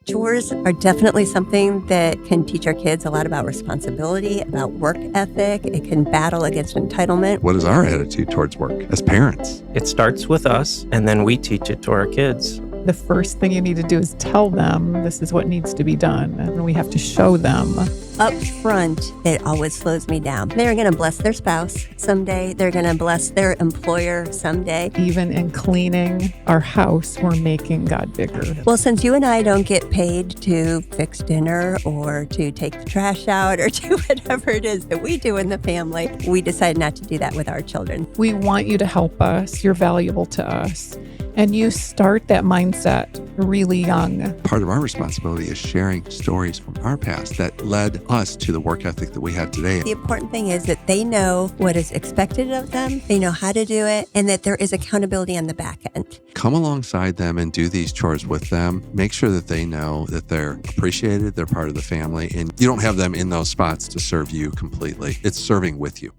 Chores are definitely something that can teach our kids a lot about responsibility, about work ethic. It can battle against entitlement. What is our attitude towards work as parents? It starts with us, and then we teach it to our kids. The first thing you need to do is tell them this is what needs to be done, and we have to show them. Up front, it always slows me down. They're going to bless their spouse someday. They're going to bless their employer someday. Even in cleaning our house, we're making God bigger. Well, since you and I don't get paid to fix dinner or to take the trash out or do whatever it is that we do in the family, we decided not to do that with our children. We want you to help us. You're valuable to us. And you start that mindset really young. Part of our responsibility is sharing stories from our past that led us to the work ethic that we have today. The important thing is that they know what is expected of them, they know how to do it, and that there is accountability on the back end. Come alongside them and do these chores with them. Make sure that they know that they're appreciated, they're part of the family, and you don't have them in those spots to serve you completely. It's serving with you.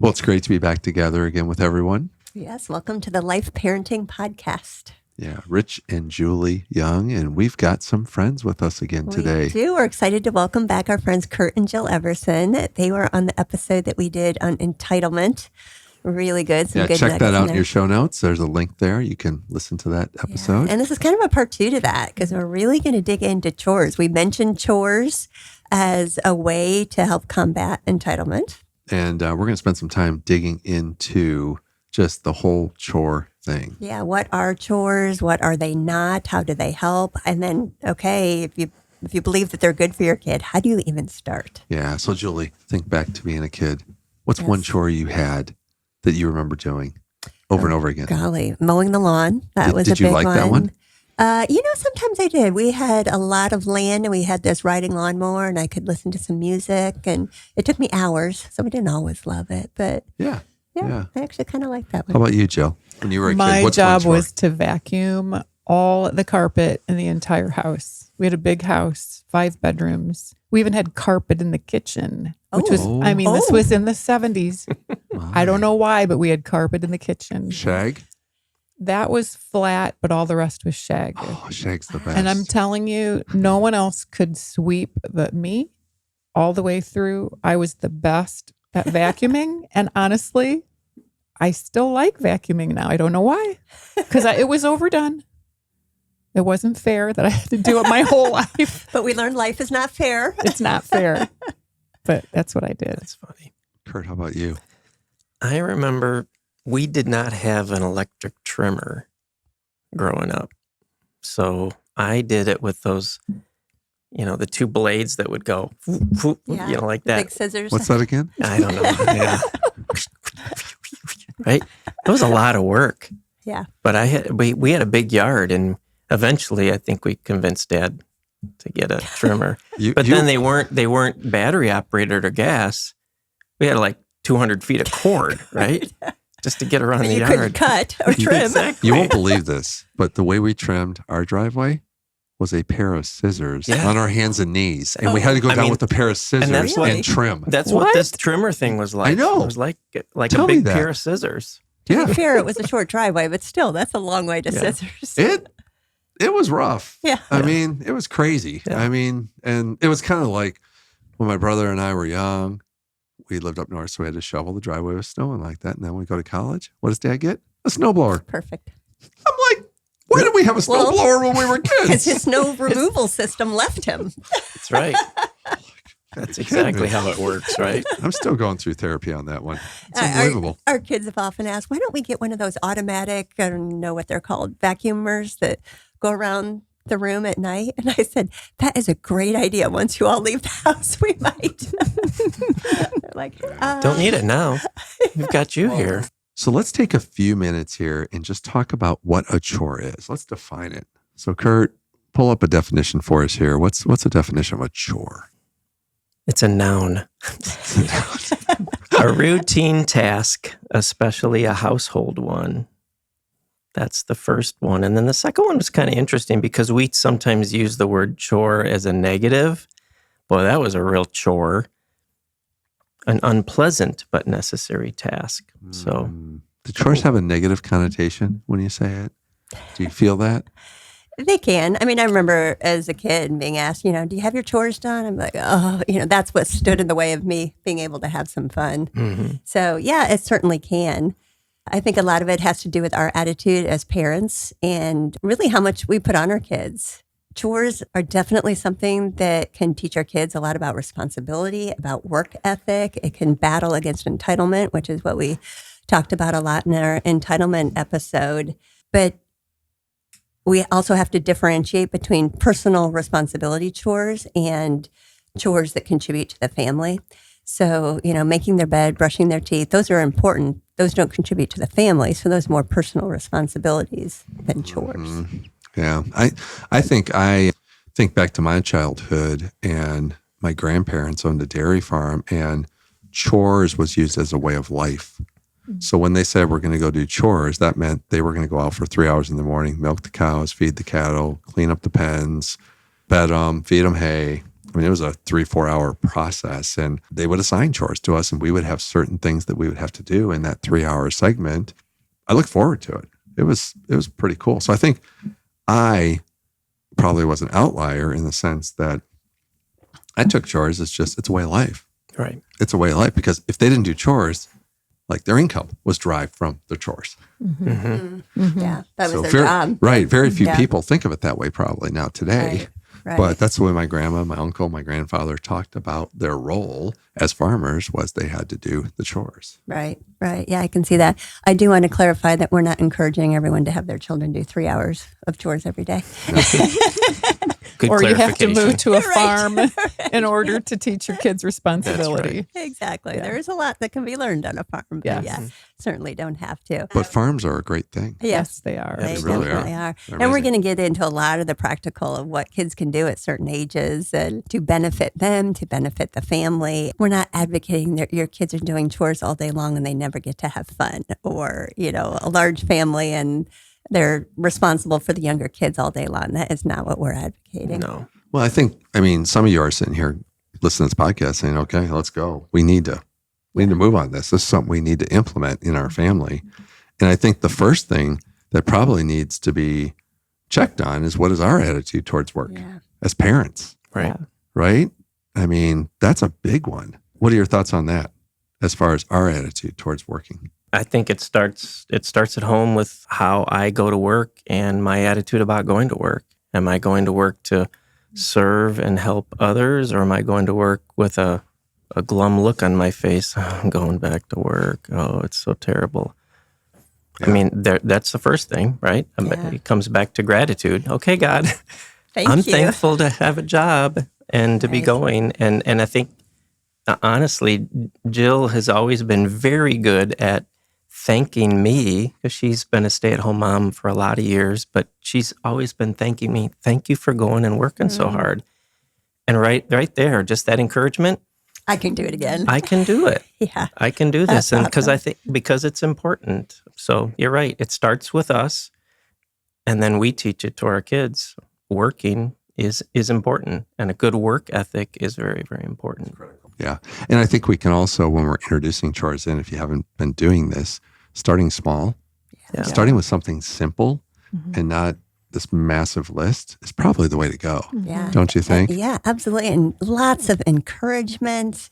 Well, it's great to be back together again with everyone. Yes, welcome to the Life Parenting Podcast. Yeah, Rich and Julie Young, and we've got some friends with us again today. We do. We're excited to welcome back our friends Kurt and Jill Everson. They were on the episode that we did on entitlement. Really good. Some good check that out in there. your show notes. There's a link there. You can listen to that episode. Yeah. And this is kind of a part 2 to that because we're really going to dig into chores. We mentioned chores as a way to help combat entitlement. And we're going to spend some time digging into just the whole chore thing. Yeah. What are chores? What are they not? How do they help? And then, okay, if you believe that they're good for your kid, how do you even start? Yeah. So Julie, think back to being a kid. What's one chore you had that you remember doing over and over again? Golly, mowing the lawn. That was a big one. Did you like that one? Sometimes I did. We had a lot of land and we had this riding lawnmower and I could listen to some music and it took me hours. So we didn't always love it, but yeah. I actually kind of like that one. How about you, Jill? When you were a kid, my job was to vacuum all the carpet in the entire house. We had a big house, 5 bedrooms. We even had carpet in the kitchen, which was, this was in the 70s. I don't know why, but we had carpet in the kitchen. Shag? That was flat, but all the rest was shag. Oh, shag's the best. And I'm telling you, no one else could sweep but me all the way through. I was the best at vacuuming. And honestly, I still like vacuuming now. I don't know why. Because it was overdone. It wasn't fair that I had to do it my whole life. But we learned life is not fair. It's not fair. But that's what I did. That's funny. Kurt, how about you? I remember we did not have an electric trimmer growing up. So I did it with those, the 2 blades that would go, like that. Big scissors. What's that again? I don't know. Yeah. Right? It was a lot of work. Yeah. But we had a big yard and eventually I think we convinced Dad to get a trimmer. Then they weren't battery operated or gas. We had like 200 feet of cord, right? Just to get around the yard. You couldn't cut or trim. Exactly. You won't believe this, but the way we trimmed our driveway was a pair of scissors on our hands and knees. And we had to go down with a pair of scissors and trim. That's what this trimmer thing was like. I know. It was like a big pair of scissors. To be fair, it was a short driveway, but still, that's a long way to scissors. It was rough. Yeah. I mean, it was crazy. Yeah. I mean, and it was kind of like when my brother and I were young, we lived up north, so we had to shovel the driveway with snow and like that. And then when we go to college, what does Dad get? A snowblower. Perfect. I'm like, why did we have a snowblower when we were kids? Because his snow removal system left him. That's right. That's exactly how it works, right? I'm still going through therapy on that one. It's unbelievable. Our kids have often asked, why don't we get one of those automatic, I don't know what they're called, vacuumers that go around the room at night? And I said, that is a great idea. Once you all leave the house, we might. They're like, don't need it now. We've got you here. So let's take a few minutes here and just talk about what a chore is. Let's define it. So Kurt, pull up a definition for us here. What's a definition of a chore? It's a noun. A routine task, especially a household one. That's the first one. And then the second one was kind of interesting because we sometimes use the word chore as a negative. Boy, that was a real chore. An unpleasant but necessary task. So, do chores have a negative connotation when you say it? Do you feel that? They can. I mean, I remember as a kid being asked, do you have your chores done? I'm like, oh, that's what stood in the way of me being able to have some fun. Mm-hmm. So, yeah, it certainly can. I think a lot of it has to do with our attitude as parents and really how much we put on our kids. Chores are definitely something that can teach our kids a lot about responsibility, about work ethic. It can battle against entitlement, which is what we talked about a lot in our entitlement episode. But we also have to differentiate between personal responsibility chores and chores that contribute to the family. So, making their bed, brushing their teeth, those are important. Those don't contribute to the family. So those are more personal responsibilities than chores. Mm-hmm. Yeah. I think back to my childhood, and my grandparents owned a dairy farm, and chores was used as a way of life. So when they said we're going to go do chores, that meant they were going to go out for 3 hours in the morning, milk the cows, feed the cattle, clean up the pens, bed them, feed them hay. I mean, it was a 3-4 hour process, and they would assign chores to us, and we would have certain things that we would have to do in that 3-hour segment. I look forward to it. It was pretty cool. So I think I probably was an outlier in the sense that I took chores as it's a way of life. Right. It's a way of life, because if they didn't do chores, like their income was derived from their chores. Mm-hmm. Mm-hmm. Yeah, that was their job. Right. Very few people think of it that way probably now today. Right. But that's the way my grandma, my uncle, my grandfather talked about their role as farmers, was they had to do the chores. Right. Yeah, I can see that. I do want to clarify that we're not encouraging everyone to have their children do 3 hours of chores every day. Good or you have to clarification. move to a farm in order to teach your kids responsibility. Right. Exactly. Yeah. There is a lot that can be learned on a farm. But Yes. yeah, certainly don't have to. But farms are a great thing. Yes, they are. They They really definitely are. are. They're And we're amazing. going to get into a lot of the practical of what kids can do at certain ages and to benefit them, to benefit the family. We're not advocating that your kids are doing chores all day long and they never get to have fun, or, a large family and they're responsible for the younger kids all day long. That is not what we're advocating. No. Well, I think, some of you are sitting here listening to this podcast saying, okay, let's go. We need to move on this. This is something we need to implement in our family. And I think the first thing that probably needs to be checked on is, what is our attitude towards work as parents? Right. Right? That's a big one. What are your thoughts on that as far as our attitude towards working? I think it starts at home with how I go to work and my attitude about going to work. Am I going to work to serve and help others, or am I going to work with a glum look on my face? Oh, I'm going back to work. Oh, it's so terrible. Yeah. That's the first thing, right? Yeah. It comes back to gratitude. Okay, God, Thank I'm you. thankful to have a job and to be going. And I think, honestly, Jill has always been very good at thanking me, because she's been a stay-at-home mom for a lot of years, but she's always been thanking me. Thank you for going and working so hard. And right there, just that encouragement. I can do it again. I can do it. Yeah. I can do this. That's And because awesome. because it's important. So you're right. It starts with us, and then we teach it to our kids. Working is important, and a good work ethic is very, very important. Yeah. And I think we can also, when we're introducing chores in, if you haven't been doing this, starting small, Yeah. starting with something simple and not this massive list is probably the way to go. Yeah. Don't you think? Yeah, absolutely. And lots of encouragement,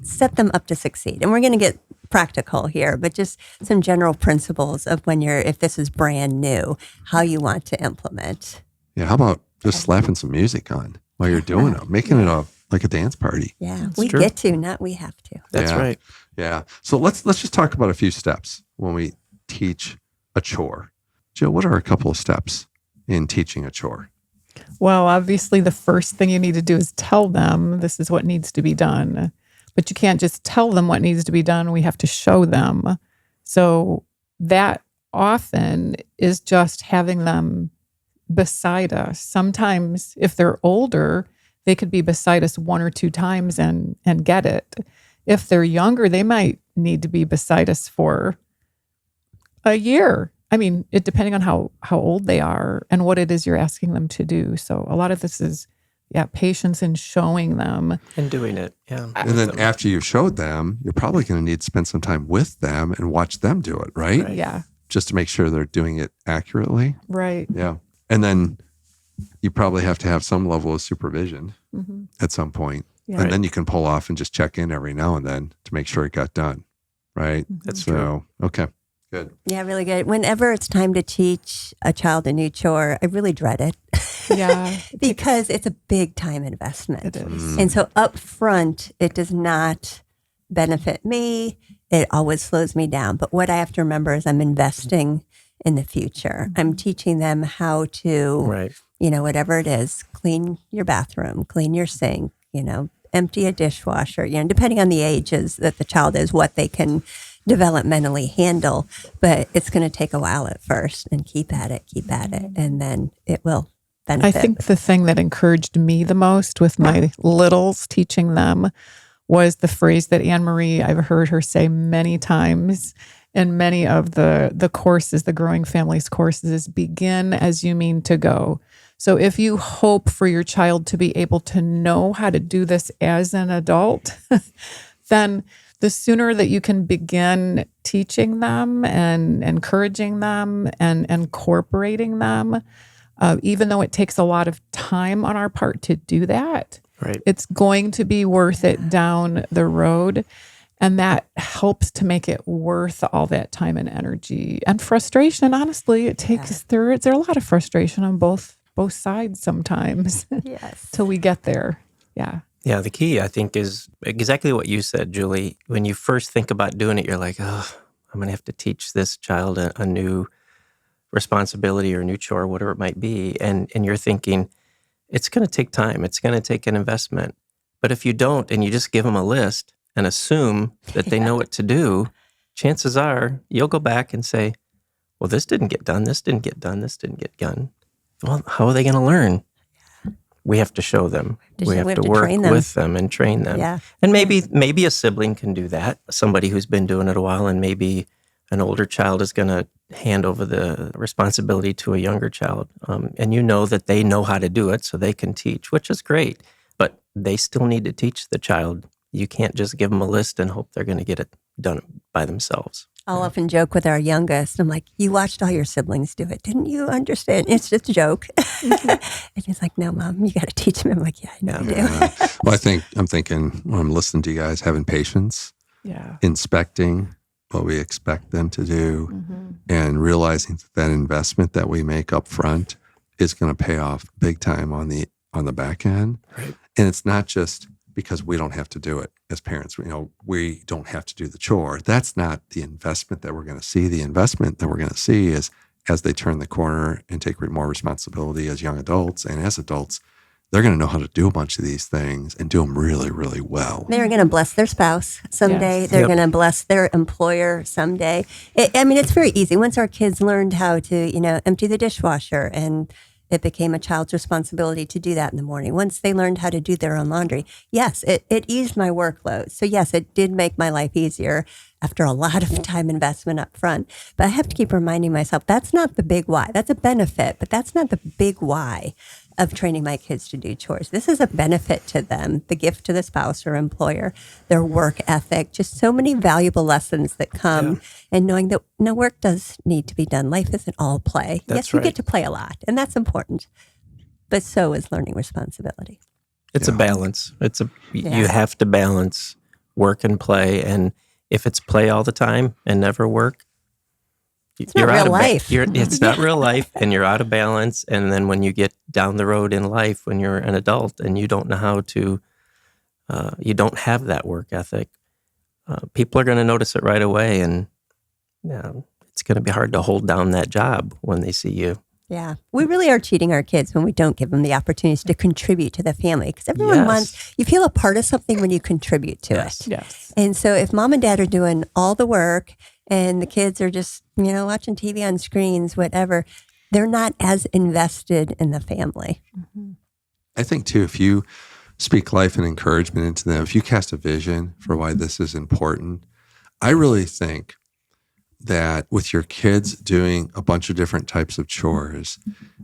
set them up to succeed. And we're going to get practical here, but just some general principles of if this is brand new, how you want to implement. Yeah. How about just slapping some music on while you're doing it, making it like a dance party? Yeah, That's we true. get to, not we have to. That's Yeah. right. Yeah. So let's just talk about a few steps when we teach a chore. Jill, what are a couple of steps in teaching a chore? Well, obviously, the first thing you need to do is tell them this is what needs to be done. But you can't just tell them what needs to be done. We have to show them. So that often is just having them beside us. Sometimes, if they're older, they could be beside us 1 or 2 times and get it. If they're younger, they might need to be beside us for a year. I mean, it depending on how old they are and what it is you're asking them to do. So a lot of this is, patience in showing them. And doing it, yeah. And then after you've showed them, you're probably going to need to spend some time with them and watch them do it, right? Yeah. Just to make sure they're doing it accurately. Right. Yeah. And then you probably have to have some level of supervision at some point. Yeah. And then you can pull off and just check in every now and then to make sure it got done, right? That's true. Okay. Good. Yeah, really good. Whenever it's time to teach a child a new chore, I really dread it. Yeah. Because it's a big time investment. It is. And so up front, it does not benefit me. It always slows me down. But what I have to remember is I'm investing in the future. I'm teaching them how to, whatever it is, clean your bathroom, clean your sink, empty a dishwasher, depending on the ages that the child is, what they can developmentally handle. But it's going to take a while at first, and keep at it, and then it will benefit. I think the thing that encouraged me the most with my littles, teaching them, was the phrase that Anne-Marie, I've heard her say many times in many of the courses, the Growing Families courses, is begin as you mean to go. So if you hope for your child to be able to know how to do this as an adult, then the sooner that you can begin teaching them and encouraging them and incorporating them, even though it takes a lot of time on our part to do that, it's going to be worth it down the road. And that helps to make it worth all that time and energy and frustration. Honestly, it takes there's a lot of frustration on both sides sometimes. Yes. Till we get there. Yeah. Yeah, the key, I think, is exactly what you said, Julie. When you first think about doing it, you're like, oh, I'm going to have to teach this child a new responsibility or a new chore, whatever it might be. And you're thinking, it's going to take time. It's going to take an investment. But if you don't, and you just give them a list and assume that they know what to do, chances are you'll go back and say, well, this didn't get done. This didn't get done. This didn't get done. Well, how are they going to learn? We have to show them. We have to work with them and train them. Yeah. And maybe a sibling can do that. Somebody who's been doing it a while, and maybe an older child is going to hand over the responsibility to a younger child. And that they know how to do it, so they can teach, which is great. But they still need to teach the child. You can't just give them a list and hope they're going to get it done by themselves. I'll often joke with our youngest. I'm like, you watched all your siblings do it. Didn't you understand? It's just a joke. And he's like, no, Mom, you got to teach me. I'm like, yeah, I know you do. Well, I'm thinking when I'm listening to you guys, having patience, inspecting what we expect them to do, and realizing that investment that we make up front is going to pay off big time on the back end. Right. And it's not just because we don't have to do it as parents. We don't have to do the chore. That's not the investment that we're going to see. The investment that we're going to see is as they turn the corner and take more responsibility as young adults and as adults, they're going to know how to do a bunch of these things and do them really, really well. They're going to bless their spouse someday. Yes. They're going to bless their employer someday. It's very easy. Once our kids learned how to, empty the dishwasher, and it became a child's responsibility to do that in the morning. Once they learned how to do their own laundry, yes, it eased my workload. So yes, it did make my life easier after a lot of time investment up front. But I have to keep reminding myself, that's not the big why. That's a benefit, but that's not the big why of training my kids to do chores. This is a benefit to them, the gift to the spouse or employer, their work ethic, just so many valuable lessons that come, and knowing that no work does need to be done. Life isn't all play. Yes, we get to play a lot, and that's important, but so is learning responsibility. It's a balance. You have to balance work and play, and if it's play all the time and never work, it's not real life. It's not real life, and you're out of balance. And then when you get down the road in life, when you're an adult and you don't know how to, you don't have that work ethic, people are going to notice it right away, and it's going to be hard to hold down that job when they see you. Yeah, we really are cheating our kids when we don't give them the opportunities to contribute to the family, because everyone wants, you feel a part of something when you contribute to it. Yes. And so if mom and dad are doing all the work and the kids are just, watching TV on screens, whatever, they're not as invested in the family. I think too, if you speak life and encouragement into them, if you cast a vision for why this is important, I really think that with your kids doing a bunch of different types of chores,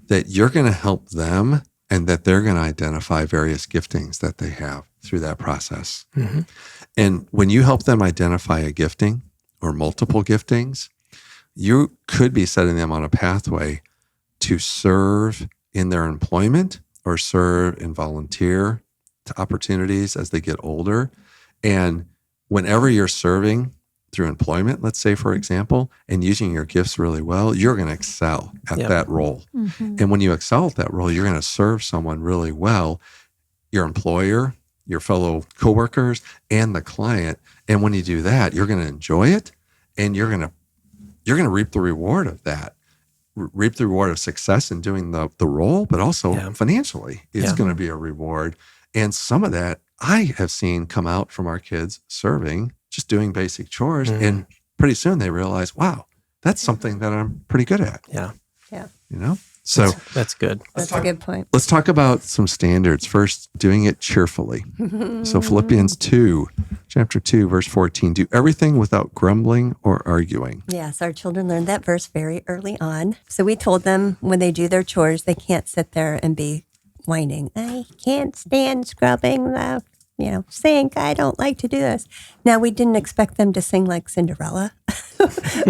that you're going to help them and that they're going to identify various giftings that they have through that process. Mm-hmm. And when you help them identify a gifting or multiple giftings, you could be setting them on a pathway to serve in their employment or serve and volunteer to opportunities as they get older. And whenever you're serving through employment, let's say, for example, and using your gifts really well, you're going to excel at that role. Mm-hmm. And when you excel at that role, you're going to serve someone really well, your employer, your fellow coworkers, and the client. And when you do that, you're going to enjoy it, and you're going to reap the reward of that, reap the reward of success in doing the role, but also financially, it's going to be a reward. And some of that I have seen come out from our kids serving, just doing basic chores. Mm. And pretty soon they realize, wow, that's something that I'm pretty good at. Yeah. Yeah. You know? So that's good. That's a good point. Let's talk about some standards. First, doing it cheerfully. So Philippians 2, chapter 2, verse 14, do everything without grumbling or arguing. Yes, our children learned that verse very early on. So we told them when they do their chores, they can't sit there and be whining. I can't stand scrubbing the sink. I don't like to do this. Now, we didn't expect them to sing like Cinderella.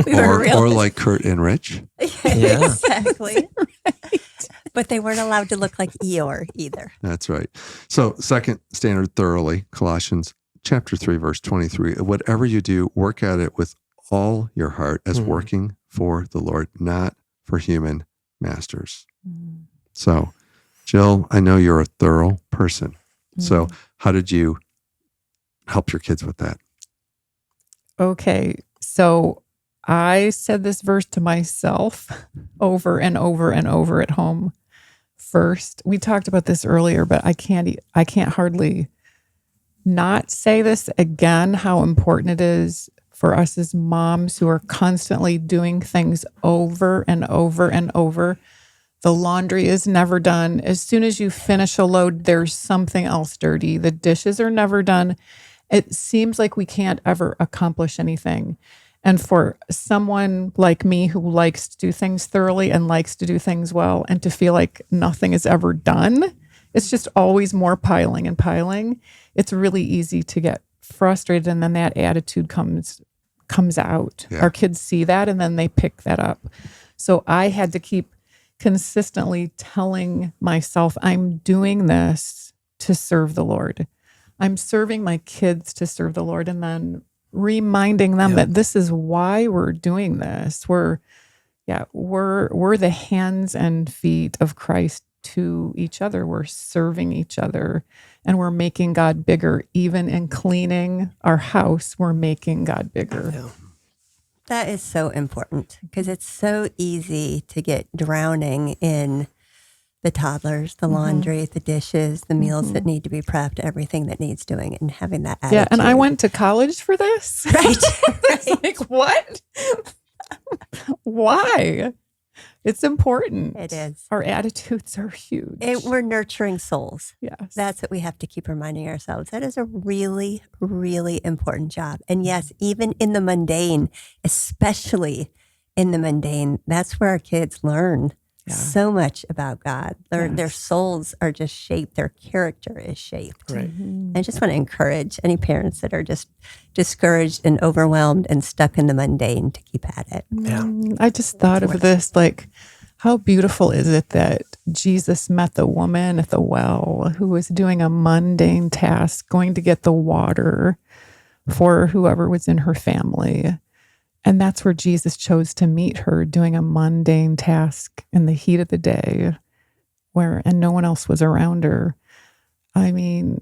or like Kurt and Rich. Yeah. Exactly. Right. But they weren't allowed to look like Eeyore either. That's right. So second standard, thoroughly, Colossians chapter 3, verse 23. Whatever you do, work at it with all your heart as working for the Lord, not for human masters. Mm. So, Jill, I know you're a thorough person. So how did you help your kids with that? Okay. So I said this verse to myself over and over and over at home. First, we talked about this earlier, but I can't hardly not say this again, how important it is for us as moms who are constantly doing things over and over and over. The laundry is never done. As soon as you finish a load, there's something else dirty. The dishes are never done. It seems like we can't ever accomplish anything. And for someone like me who likes to do things thoroughly and likes to do things well and to feel like nothing is ever done, it's just always more piling and piling. It's really easy to get frustrated, and then that attitude comes out. Yeah. Our kids see that, and then they pick that up. So I had to keep consistently telling myself, I'm doing this to serve the Lord. I'm serving my kids to serve the Lord, and then reminding them that this is why we're doing this. We're the hands and feet of Christ to each other. We're serving each other, and we're making God bigger. Even in cleaning our house, we're making God bigger. Yeah. That is so important because it's so easy to get drowning in the toddlers, the laundry, the dishes, the meals that need to be prepped, everything that needs doing, and having that attitude. Yeah, and I went to college for this. Right. It's like, what? Why? It's important. It is. Our attitudes are huge. We're nurturing souls. Yes. That's what we have to keep reminding ourselves. That is a really, really important job. And yes, even in the mundane, especially in the mundane, that's where our kids learn so much about God. Their souls are just shaped. Their character is shaped. Right. I just want to encourage any parents that are just discouraged and overwhelmed and stuck in the mundane to keep at it. Yeah. I just thought of this, like, how beautiful is it that Jesus met the woman at the well who was doing a mundane task, going to get the water for whoever was in her family. And that's where Jesus chose to meet her, doing a mundane task in the heat of the day, and no one else was around her. I mean,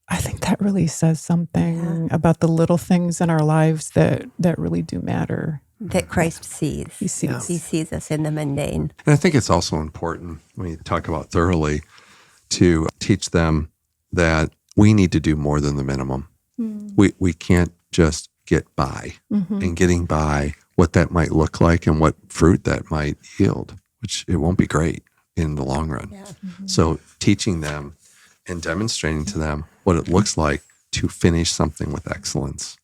I think that really says something about the little things in our lives that really do matter. That Christ sees. He sees. Yeah. He sees us in the mundane. And I think it's also important when you talk about thoroughly to teach them that we need to do more than the minimum. We can't just get by, and getting by, what that might look like and what fruit that might yield, which it won't be great in the long run. Yeah. So teaching them and demonstrating to them what it looks like to finish something with excellence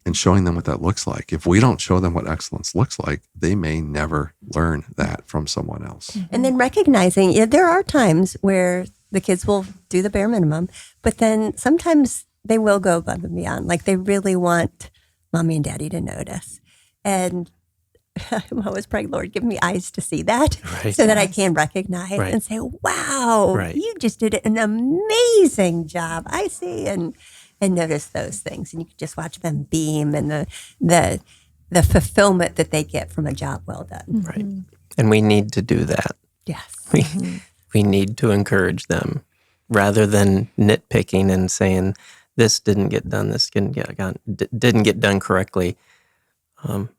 and showing them what that looks like. If we don't show them what excellence looks like, they may never learn that from someone else. And then recognizing there are times where the kids will do the bare minimum, but then sometimes they will go above and beyond. Like they really want mommy and daddy to notice. And I'm always praying, Lord, give me eyes to see that so that I can recognize and say, wow, you just did an amazing job. I see. And notice those things. And you can just watch them beam and the fulfillment that they get from a job well done. Right. And we need to do that. Yes. We need to encourage them rather than nitpicking and saying, this didn't get done, this didn't get done correctly.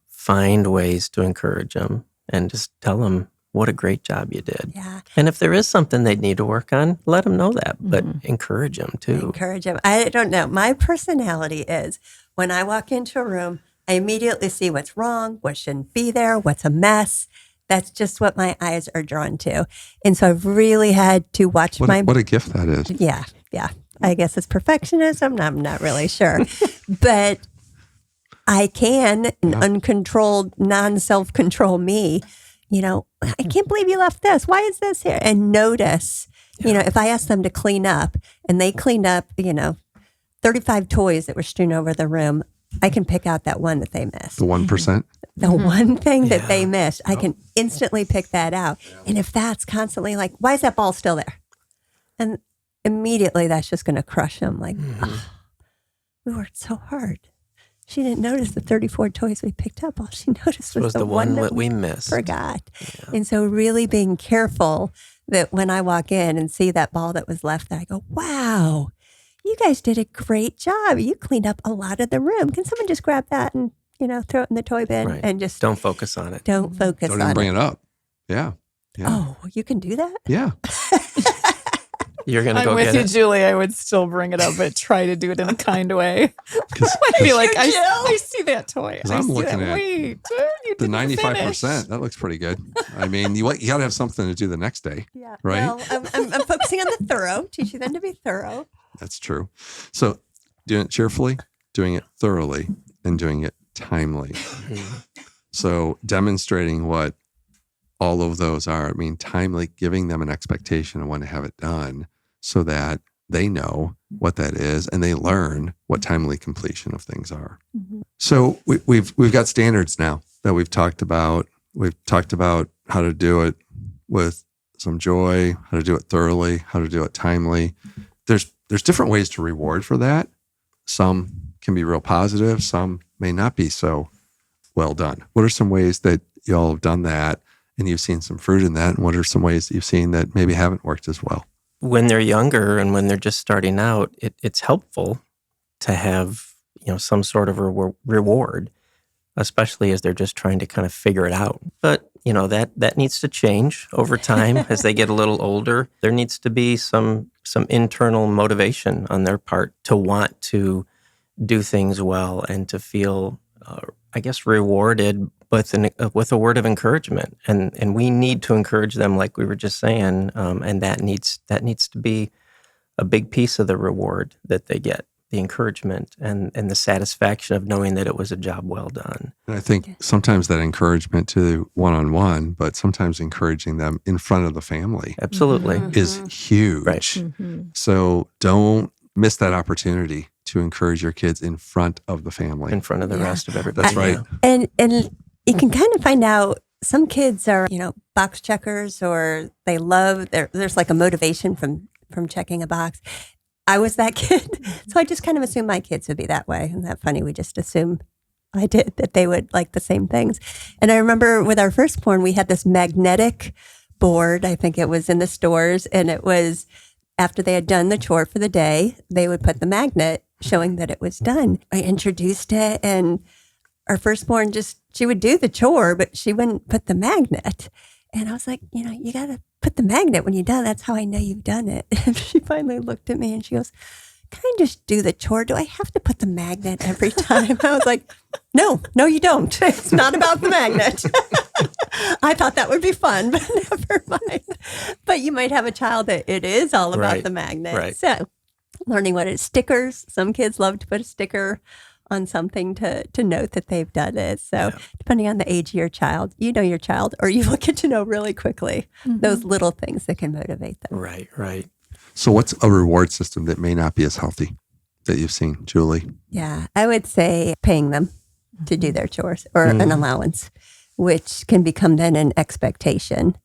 Find ways to encourage them and just tell them what a great job you did. Yeah. And if there is something they need to work on, let them know that, but encourage them too. Encourage them. I don't know. My personality is when I walk into a room, I immediately see what's wrong, what shouldn't be there, what's a mess. That's just what my eyes are drawn to. And so I've really had to watch what a gift that is. Yeah. I guess it's perfectionism. I'm not really sure. But I can, uncontrolled, non-self-control me, I can't believe you left this. Why is this here? And notice, if I ask them to clean up and they cleaned up, 35 toys that were strewn over the room, I can pick out that one that they missed. The 1%? The one thing that they missed, I can instantly pick that out. And if that's constantly like, why is that ball still there? And immediately that's just going to crush them. Like, we worked so hard. She didn't notice the 34 toys we picked up. All she noticed was the one that we missed. Forgot. Yeah. And so really being careful that when I walk in and see that ball that was left there, I go, wow, you guys did a great job. You cleaned up a lot of the room. Can someone just grab that and, throw it in the toy bin and just... Don't focus on it. Don't focus on it. Don't even bring it up. Yeah. Oh, you can do that? Yeah. You're going to go get it. I'm with you, it. Julie. I would still bring it up, but try to do it in a kind way. I'd be like, I see that toy. I'm looking at the 95%. That looks pretty good. I mean, you got to have something to do the next day. Yeah. Right? Well, I'm focusing on the thorough, teaching them to be thorough. That's true. So doing it cheerfully, doing it thoroughly, and doing it timely. So demonstrating what all of those are. I mean, timely, giving them an expectation of when to have it done so that they know what that is and they learn what timely completion of things are. Mm-hmm. So we've got standards now that we've talked about. We've talked about how to do it with some joy, how to do it thoroughly, how to do it timely. There's different ways to reward for that. Some can be real positive. Some may not be so well done. What are some ways that y'all have done that and you've seen some fruit in that? And what are some ways that you've seen that maybe haven't worked as well? When they're younger and when they're just starting out, it's helpful to have, some sort of reward, especially as they're just trying to kind of figure it out. But, that needs to change over time as they get a little older. There needs to be some internal motivation on their part to want to do things well and to feel, rewarded with a word of encouragement. And we need to encourage them, like we were just saying, and that needs to be a big piece of the reward that they get. The encouragement and the satisfaction of knowing that it was a job well done. And I think sometimes that encouragement to one-on-one, but sometimes encouraging them in front of the family. Absolutely. Is huge. Right. Mm-hmm. So don't miss that opportunity to encourage your kids in front of the family. In front of the rest of everybody. That's right. And you can kind of find out some kids are, box checkers or they love, there's like a motivation from checking a box. I was that kid. So I just kind of assumed my kids would be that way. Isn't that funny? We just assumed I did, that they would like the same things. And I remember with our firstborn, we had this magnetic board. I think it was in the stores. And it was after they had done the chore for the day, they would put the magnet showing that it was done. I introduced it and our firstborn she would do the chore, but she wouldn't put the magnet. And I was like, you got to put the magnet when you're done. That's how I know you've done it. And she finally looked at me and she goes, can I just do the chore? Do I have to put the magnet every time? I was like, no, you don't. It's not about the magnet. I thought that would be fun, but never mind. But you might have a child that it is all about the magnet. Right. So learning what it is. Stickers. Some kids love to put a sticker on something to note that they've done it. So depending on the age of your child, you know your child, or you will get to know really quickly those little things that can motivate them. Right. So what's a reward system that may not be as healthy that you've seen, Julie? Yeah, I would say paying them to do their chores or an allowance, which can become then an expectation.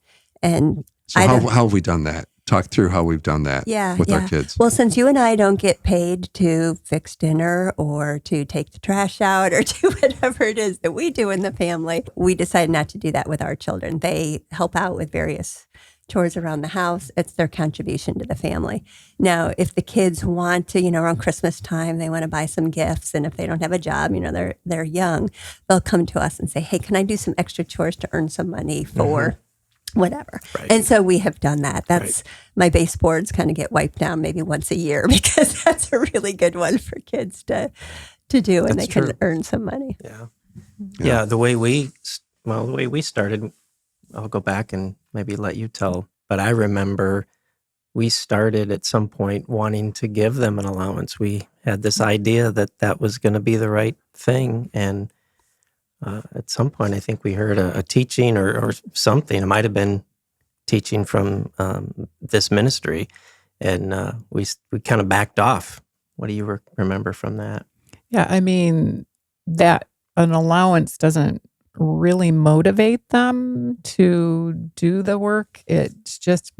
And so how have we done that? Talk through how we've done that with our kids. Well, since you and I don't get paid to fix dinner or to take the trash out or do whatever it is that we do in the family, we decided not to do that with our children. They help out with various chores around the house. It's their contribution to the family. Now, if the kids want to, around Christmas time, they want to buy some gifts. And if they don't have a job, they're young, they'll come to us and say, hey, can I do some extra chores to earn some money for whatever. Right. And so we have done that. That's my baseboards kind of get wiped down maybe once a year because that's a really good one for kids to do, and they can earn some money. Yeah. The way we started, I'll go back and maybe let you tell, but I remember we started at some point wanting to give them an allowance. We had this idea that was going to be the right thing, and at some point, I think we heard a teaching or something. It might have been teaching from this ministry, and we kind of backed off. What do you remember from that? Yeah, I mean, that an allowance doesn't really motivate them to do the work. It's just,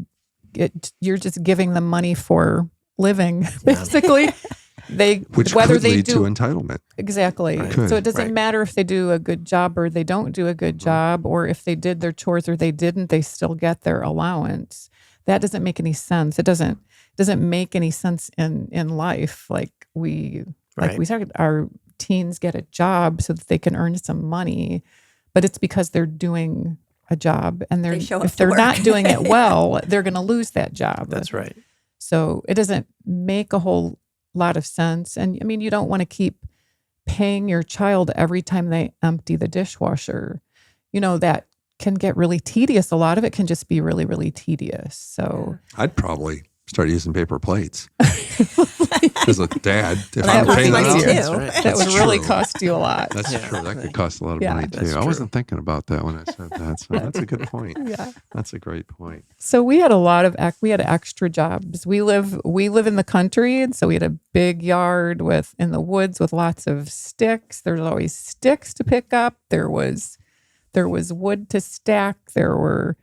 you're just giving them money for living, basically. Which could lead to entitlement. Exactly. Right. So it doesn't matter if they do a good job or they don't do a good job, or if they did their chores or they didn't, they still get their allowance. That doesn't make any sense. It doesn't make any sense in life. Like we said, our teens get a job so that they can earn some money, but it's because they're doing a job, and if they're not doing it well, they're going to lose that job. That's right. So it doesn't make a whole lot of sense. And I mean, you don't want to keep paying your child every time they empty the dishwasher. That can get really tedious. A lot of it can just be really, really tedious. So I'd probably start using paper plates. As a dad, if that I'm paying that would really cost you a lot. That's true. That could cost a lot of money too. I wasn't thinking about that when I said that. So that's a good point. Yeah. That's a great point. So we had we had extra jobs. We live in the country, and so we had a big yard in the woods with lots of sticks. There's always sticks to pick up. There was wood to stack. There were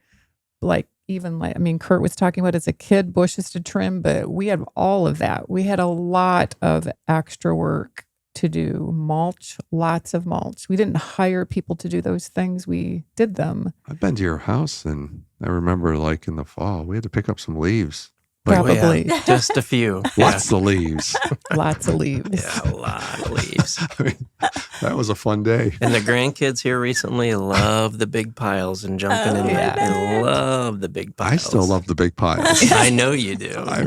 Kurt was talking about as a kid, bushes to trim, but we had all of that. We had a lot of extra work to do. Mulch, lots of mulch. We didn't hire people to do those things. We did them. I've been to your house, and I remember in the fall, we had to pick up some leaves. Probably. Just a few. Lots of leaves. Lots of leaves. Yeah, a lot of leaves. That was a fun day. And the grandkids here recently love the big piles and jumping in there. They love the big piles. I still love the big piles. I know you do. I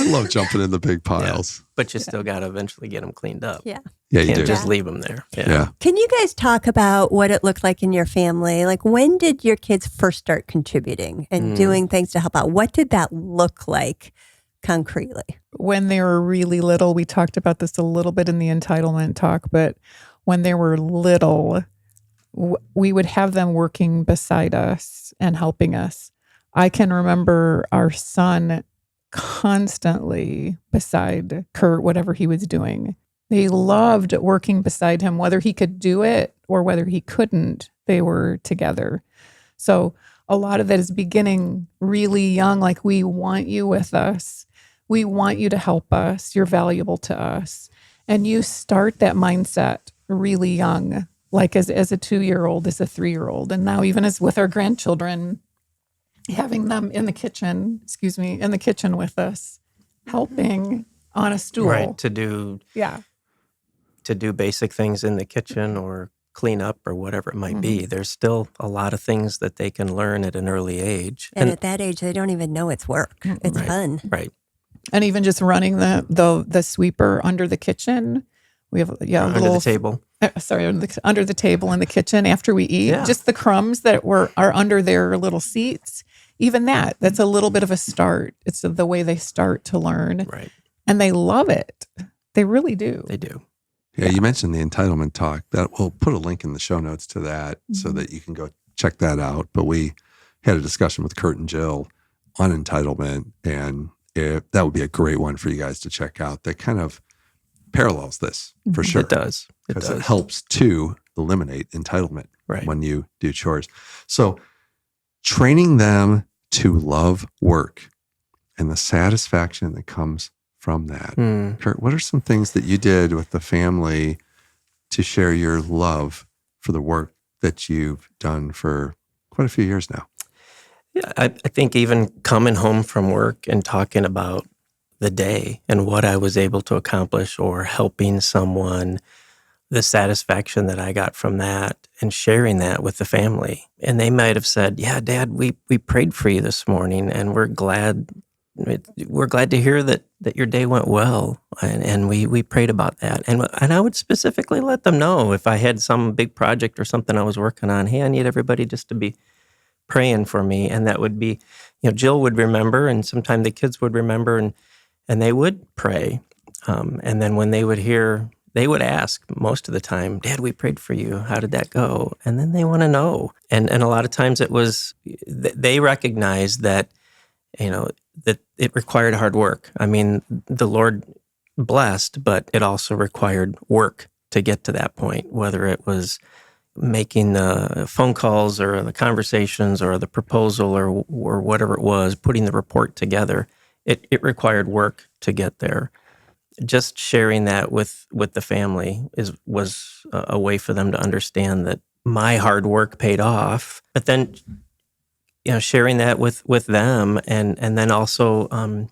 love jumping in the big piles. Yeah. But you still got to eventually get them cleaned up. Yeah. Yeah, you can't do. just leave them there. Yeah. Can you guys talk about what it looked like in your family? Like, when did your kids first start contributing and doing things to help out? What did that look like concretely? When they were really little, we talked about this a little bit in the entitlement talk, but when they were little, we would have them working beside us and helping us. I can remember our son constantly beside Kurt, whatever he was doing. They loved working beside him, whether he could do it or whether he couldn't, they were together. So a lot of that is beginning really young, like, we want you with us. We want you to help us. You're valuable to us. And you start that mindset really young, like as a 2-year-old, as a 3-year-old. And now even as with our grandchildren, having them in the kitchen with us, helping on a stool. Right, to do basic things in the kitchen or clean up or whatever it might be. There's still a lot of things that they can learn at an early age. And at that age, they don't even know it's work. It's fun. Right. And even just running the sweeper under the kitchen. We have under the table. under the table in the kitchen after we eat. Yeah. Just the crumbs that are under their little seats. Even that's a little bit of a start. It's the way they start to learn. Right. And they love it. They really do. They do. Yeah, you mentioned the entitlement talk. That we'll put a link in the show notes to that so that you can go check that out. But we had a discussion with Kurt and Jill on entitlement, and that would be a great one for you guys to check out. That kind of parallels this for sure. It does. Because it helps to eliminate entitlement when you do chores. So training them to love work and the satisfaction that comes from that. Kurt, what are some things that you did with the family to share your love for the work that you've done for quite a few years now? Yeah, I think even coming home from work and talking about the day and what I was able to accomplish or helping someone, the satisfaction that I got from that and sharing that with the family. And they might have said, yeah, Dad, we prayed for you this morning and we're glad to hear that your day went well. And we prayed about that. And I would specifically let them know if I had some big project or something I was working on, hey, I need everybody just to be praying for me. And that would be, Jill would remember, and sometimes the kids would remember, and they would pray. And then when they would hear, they would ask most of the time, Dad, we prayed for you. How did that go? And then they want to know. And a lot of times it was, they recognized that, that it required hard work. I mean, the Lord blessed, but it also required work to get to that point, whether it was making the phone calls or the conversations or the proposal or whatever it was, putting the report together. It required work to get there. Just sharing that with the family was a way for them to understand that my hard work paid off. But then, sharing that with them, and then also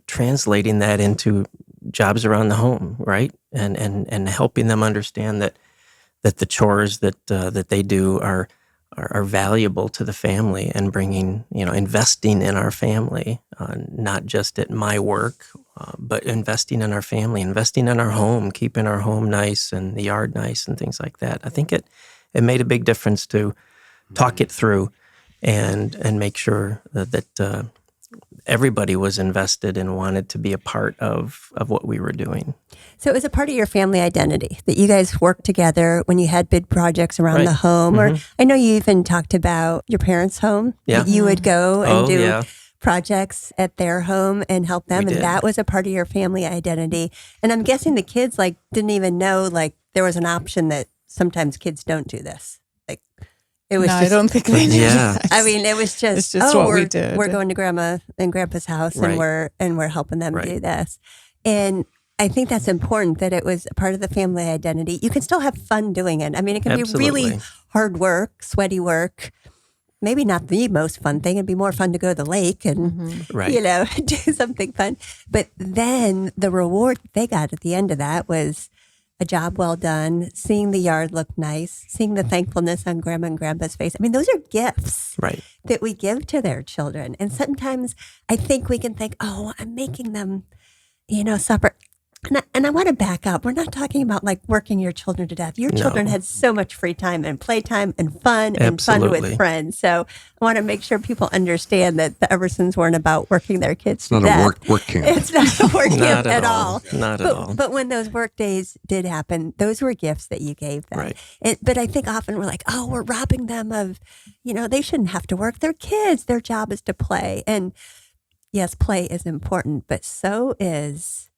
translating that into jobs around the home, right? And helping them understand that the chores that they do are valuable to the family, and bringing, investing in our family, not just at my work, but investing in our family, investing in our home, keeping our home nice and the yard nice and things like that. I think it made a big difference to talk it through and make sure that everybody was invested and wanted to be a part of what we were doing. So it was a part of your family identity that you guys worked together when you had big projects around the home. Or I know you even talked about your parents' home. Yeah. That you would go and do projects at their home and help them. And that was a part of your family identity. And I'm guessing the kids didn't even know there was an option that sometimes kids don't do this. It was I don't think they did. Yeah. I mean, it was just, it's just what we did. We're going to Grandma and Grandpa's house, and we're helping them do this. And I think that's important, that it was a part of the family identity. You can still have fun doing it. I mean, it can be really hard work, sweaty work. Maybe not the most fun thing. It'd be more fun to go to the lake and, do something fun. But then the reward they got at the end of that was a job well done, seeing the yard look nice, seeing the thankfulness on Grandma and Grandpa's face. I mean, those are gifts that we give to their children. And sometimes I think we can think, oh, I'm making them, suffer. And I want to back up. We're not talking about working your children to death. Your children had so much free time and playtime and fun and fun with friends. So I want to make sure people understand that the Eversons weren't about working their kids to death. It's not a work camp. It's not a work camp at all. Not at all. But when those work days did happen, those were gifts that you gave them. Right. But I think often we're like, oh, we're robbing them of, they shouldn't have to work. They're kids. Their job is to play. And yes, play is important, but so is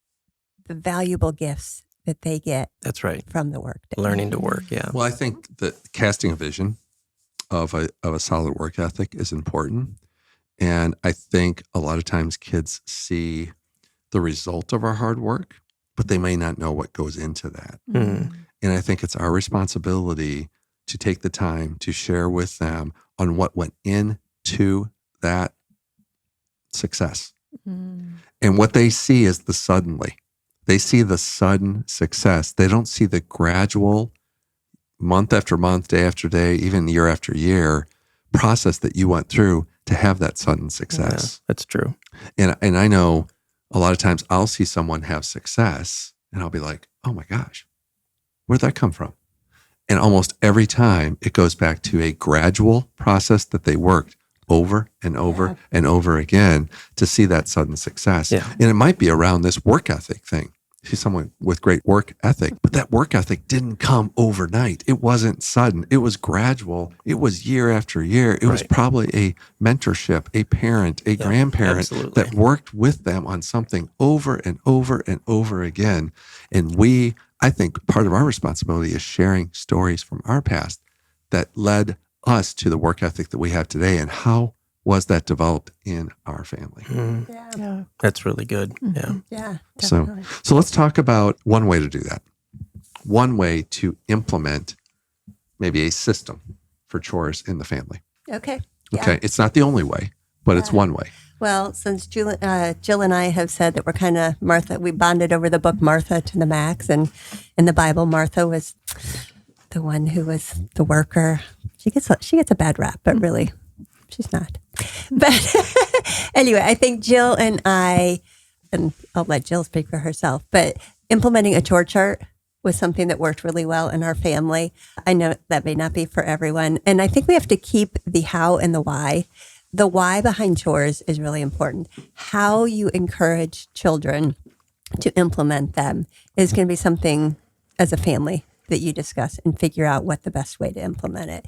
the valuable gifts that they get. That's right. From the work day. Learning to work, yeah. Well, I think that casting a vision of a solid work ethic is important. And I think a lot of times kids see the result of our hard work, but they may not know what goes into that. Mm. And I think it's our responsibility to take the time to share with them on what went into that success. Mm. And what they see is the suddenly. They see the sudden success. They don't see the gradual, month after month, day after day, even year after year process that you went through to have that sudden success. Yeah, that's true. And I know a lot of times I'll see someone have success and I'll be like, oh my gosh, Where'd that come from? And almost every time it goes back to a gradual process that they worked over and over and over again to see that sudden success. Yeah. And it might be around this work ethic thing. She's someone with great work ethic, but that work ethic didn't come overnight. It wasn't sudden. It was gradual. It was year after year. It was probably a mentorship, a parent, a grandparent that worked with them on something over and over and over again. And I think part of our responsibility is sharing stories from our past that led us to the work ethic that we have today, and how was that developed in our family. Yeah. That's really good. Yeah. So let's talk about one way to do that. One way to implement maybe a system for chores in the family. Okay. Okay. It's not the only way, but it's one way. Well, since Jill and I have said that we're kind of Martha, we bonded over the book Martha to the max, and in the Bible, Martha was the one who was the worker. She gets a bad rap, but really, she's not. But anyway, I think Jill and I, and I'll let Jill speak for herself, but implementing a chore chart was something that worked really well in our family. I know that may not be for everyone, and I think we have to keep the how and the why. The why behind chores is really important. How you encourage children to implement them is going to be something as a family that you discuss and figure out what the best way to implement it.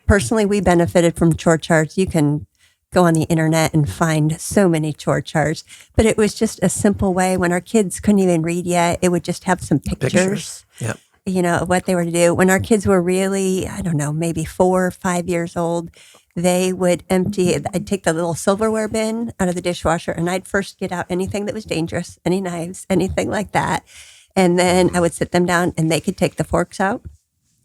Personally, we benefited from chore charts. You can go on the internet and find so many chore charts, but it was just a simple way. When our kids couldn't even read yet, it would just have some pictures. Yep. Of what they were to do. When our kids were really, I don't know, maybe 4 or 5 years old, they would I'd take the little silverware bin out of the dishwasher, and I'd first get out anything that was dangerous, any knives, anything like that. And then I would sit them down, and they could take the forks out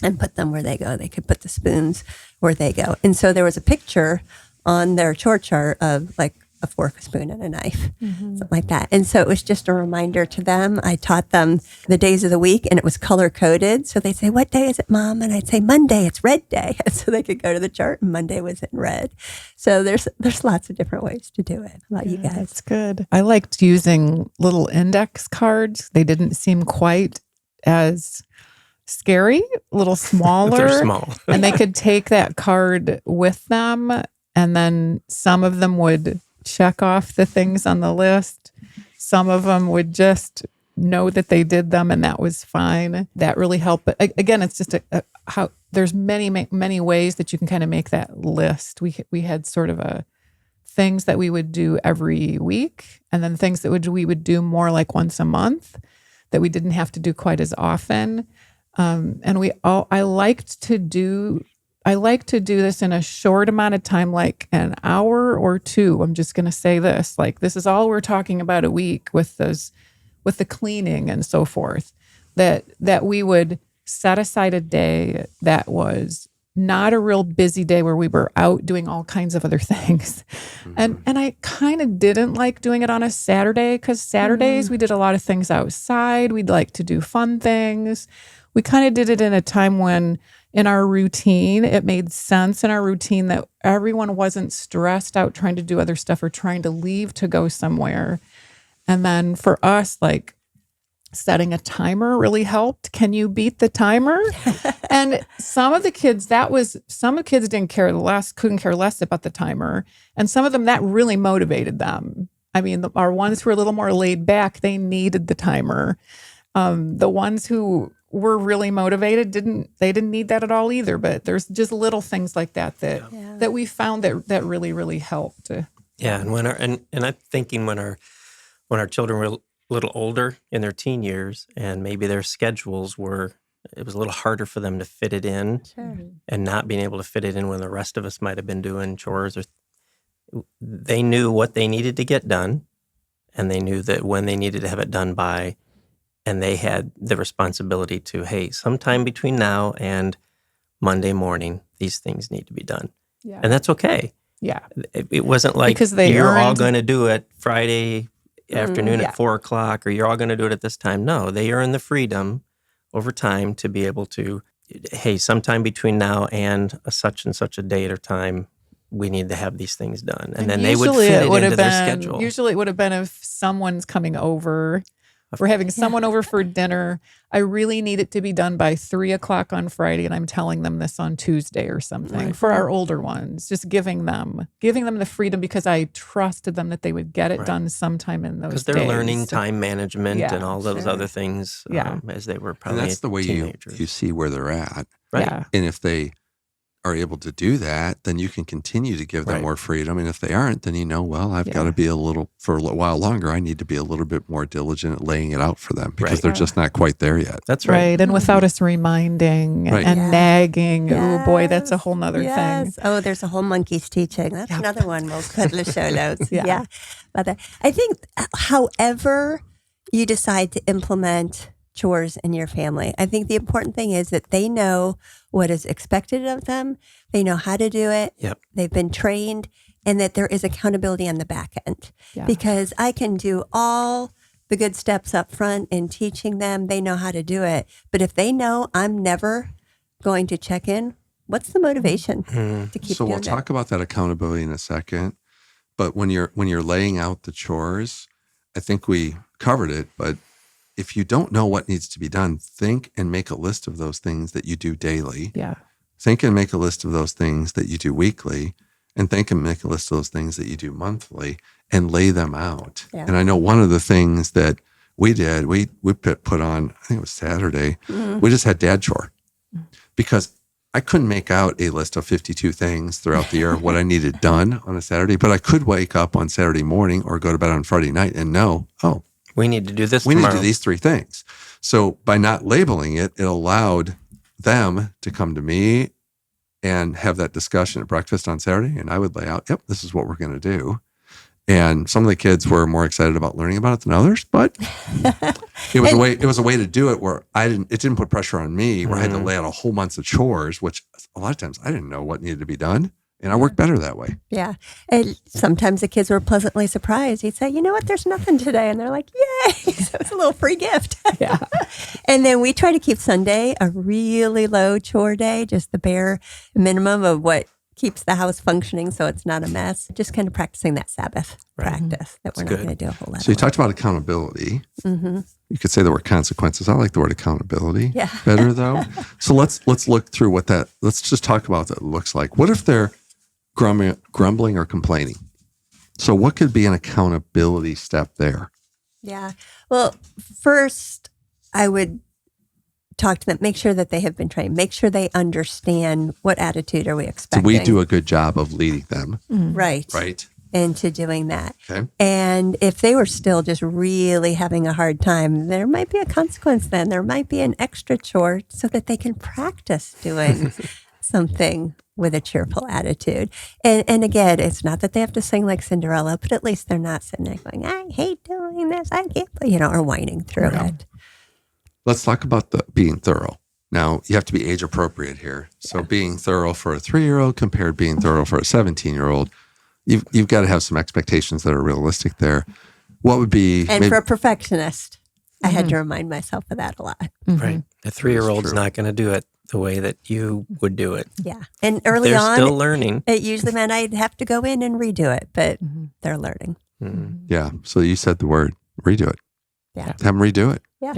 and put them where they go. They could put the spoons where they go. And so there was a picture on their chore chart of like a fork, a spoon, and a knife, something like that. And so it was just a reminder to them. I taught them the days of the week, and it was color coded. So they'd say, "What day is it, Mom?" And I'd say, "Monday, it's red day." And so they could go to the chart, and Monday was in red. So there's lots of different ways to do it. How about you guys? That's good. I liked using little index cards. They didn't seem quite as scary, a little smaller. They're small. And they could take that card with them, and then some of them would check off the things on the list. Some of them would just know that they did them, and that was fine. That really helped. But again, it's just how there's many ways that you can kind of make that list. We had sort of things that we would do every week, and then things that we would do more like once a month that we didn't have to do quite as often. And I liked to do this in a short amount of time, like an hour or two. I'm just going to say this, like, this is all we're talking about a week with the cleaning and so forth, that we would set aside a day that was not a real busy day where we were out doing all kinds of other things. And I kind of didn't like doing it on a Saturday, because Saturdays we did a lot of things outside. We'd like to do fun things. We kind of did it in a time when in our routine, it made sense in our routine that everyone wasn't stressed out trying to do other stuff or trying to leave to go somewhere. And then for us, like, setting a timer really helped. Can you beat the timer? And some of the kids couldn't care less about the timer. And some of them, that really motivated them. I mean, our ones who were a little more laid back, they needed the timer. The ones who were really motivated didn't need that at all either. But there's just little things like that we found that really, really helped. Yeah, and I'm thinking when our children were a little older in their teen years, and maybe their schedules it was a little harder for them to fit it in, and not being able to fit it in when the rest of us might have been doing chores, or they knew what they needed to get done, and they knew that when they needed to have it done by. And they had the responsibility to, hey, sometime between now and Monday morning, these things need to be done. Yeah. And that's okay. Yeah. It wasn't like you're all going to do it Friday afternoon at 4 o'clock, or you're all going to do it at this time. No, they earn the freedom over time to be able to, hey, sometime between now and such and such a date or time, we need to have these things done. And then they would fit it into their schedule. Usually it would have been if someone's coming over. We're having someone over for dinner. I really need it to be done by 3:00 on Friday, and I'm telling them this on Tuesday or something. For our older ones, just giving them the freedom because I trusted them that they would get it done sometime in those days. Because they're learning time management and all those other things as they were probably and that's the way teenagers. you see where they're at. Right. Yeah. And if they are able to do that, then you can continue to give them more freedom. And if they aren't, then I've got to be for a little while longer, I need to be a little bit more diligent at laying it out for them because they're just not quite there yet. That's right. And without us reminding and nagging, oh boy, that's a whole nother thing. Oh, there's a whole monkey's teaching. That's another one we'll put in the show notes. But I think however you decide to implement chores in your family, I think the important thing is that they know what is expected of them. They know how to do it. Yep. They've been trained, and that there is accountability on the back end. Because I can do all the good steps up front in teaching them. They know how to do it. But if they know I'm never going to check in, what's the motivation to keep So doing we'll talk about that accountability in a second. But when you're laying out the chores, I think we covered it, but if you don't know what needs to be done, think and make a list of those things that you do daily. Yeah. Think and make a list of those things that you do weekly, and think and make a list of those things that you do monthly, and lay them out. Yeah. And I know one of the things that we did, we put on, I think it was Saturday, we just had dad chore because I couldn't make out a list of 52 things throughout the year of what I needed done on a Saturday, but I could wake up on Saturday morning or go to bed on Friday night and know, we need to do this we tomorrow. need to do these 3 things. So by not labeling it, it allowed them to come to me and have that discussion at breakfast on Saturday. And I would lay out, this is what we're going to do. And some of the kids were more excited about learning about it than others, but it was a way to do it where it didn't put pressure on me where I had to lay out a whole month of chores, which a lot of times I didn't know what needed to be done. And I work better that way. Yeah. And sometimes the kids were pleasantly surprised. You'd say, you know what, there's nothing today. And they're like, yay. So it's a little free gift. Yeah. And then we try to keep Sunday a really low chore day, just the bare minimum of what keeps the house functioning so it's not a mess. Just kind of practicing that Sabbath practice that we're not going to do a whole lot So you of talked about accountability. You could say the word consequences. I like the word accountability better though. So let's look through let's just talk about what that looks like. What if they're grumbling or complaining? So what could be an accountability step there? Yeah. Well, first I would talk to them, make sure that they have been trained, make sure they understand what attitude are we expecting. So we do a good job of leading them. Right. Into doing that. Okay. And if they were still just really having a hard time, there might be a consequence then. There might be an extra chore so that they can practice doing something with a cheerful attitude. And again, it's not that they have to sing like Cinderella, but at least they're not sitting there going, I hate doing this, I can't, or whining through it. Let's talk about being thorough. Now, you have to be age appropriate here. So being thorough for a 3-year-old compared to being thorough for a 17-year-old, you've got to have some expectations that are realistic there. What would be... And for a perfectionist, I had to remind myself of that a lot. Right. A 3-year-old's not going to do it the way that you would do it. Yeah. And early they're on, still learning. It usually meant I'd have to go in and redo it, but they're learning. Yeah. So you said the word, redo it. Yeah. Have them redo it. Yeah.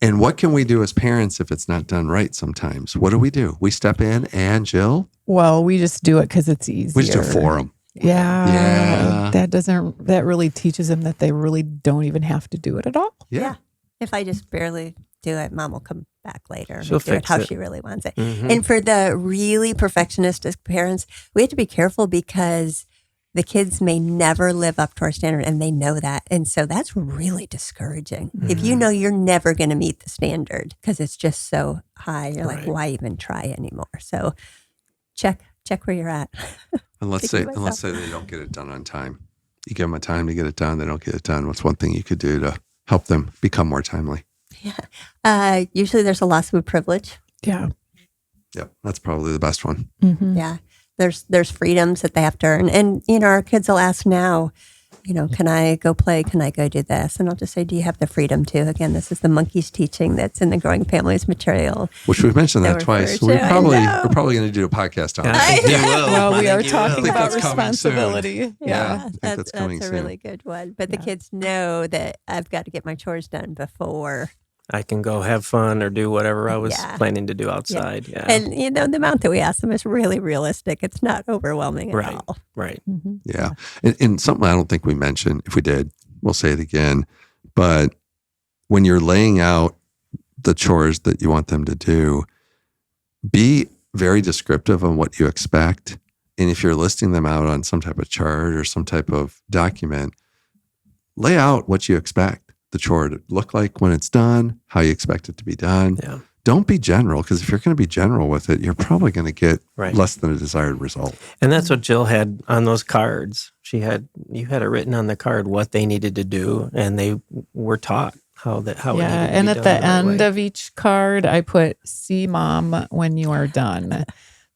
And what can we do as parents if it's not done right sometimes? What do? We step in and Jill? Well, we just do it because it's easier. We just do it for them. Yeah. That really teaches them that they really don't even have to do it at all. Yeah. If I just barely do it, Mom will come back later and She'll do it fix how it. she really wants it. And for the really perfectionistic parents, we have to be careful because the kids may never live up to our standard, and they know that. And so that's really discouraging. If you know you're never going to meet the standard because it's just so high, you're like, why even try anymore? So check where you're at. And let's say they don't get it done on time. You give them a time to get it done, they don't get it done. What's one thing you could do to help them become more timely? Yeah. Usually there's a loss of a privilege. Yeah. Yep. That's probably the best one. Yeah. There's freedoms that they have to earn. And, our kids will ask now, can I go play? Can I go do this? And I'll just say, do you have the freedom to? Again, this is the monkey's teaching that's in the Growing Families material. Which we've mentioned that twice. So we're probably going to do a podcast on it. Well, we are talking about responsibility. Yeah, that's coming a soon. really good one. But the kids know that I've got to get my chores done before I can go have fun or do whatever I was planning to do outside. Yeah. And, the amount that we ask them is really realistic. It's not overwhelming at all. Right. Mm-hmm. Yeah. And something I don't think we mentioned, if we did, we'll say it again. But when you're laying out the chores that you want them to do, be very descriptive on what you expect. And if you're listing them out on some type of chart or some type of document, lay out what you expect the chore to look like when it's done, how you expect it to be done. Yeah. Don't be general, because if you're going to be general with it, you're probably going to get less than a desired result. And that's what Jill had on those cards. You had it written on the card what they needed to do, and they were taught how it needed to be done. And at the end of each card, I put "See Mom when you are done."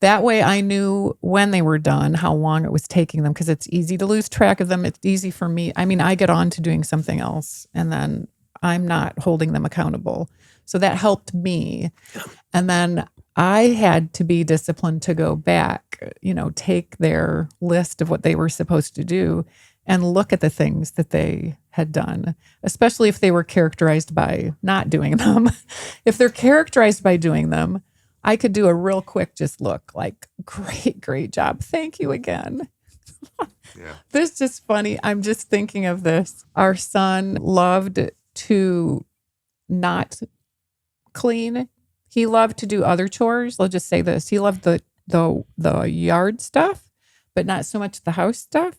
That way I knew when they were done, how long it was taking them, because it's easy to lose track of them. It's easy for me. I mean, I get on to doing something else, and then I'm not holding them accountable. So that helped me. And then I had to be disciplined to go back, take their list of what they were supposed to do and look at the things that they had done, especially if they were characterized by not doing them. If they're characterized by doing them, I could do a real quick just look like, great job. Thank you again. Yeah. This is just funny. I'm just thinking of this. Our son loved to not clean. He loved to do other chores. Let's just say this. He loved the yard stuff, but not so much the house stuff.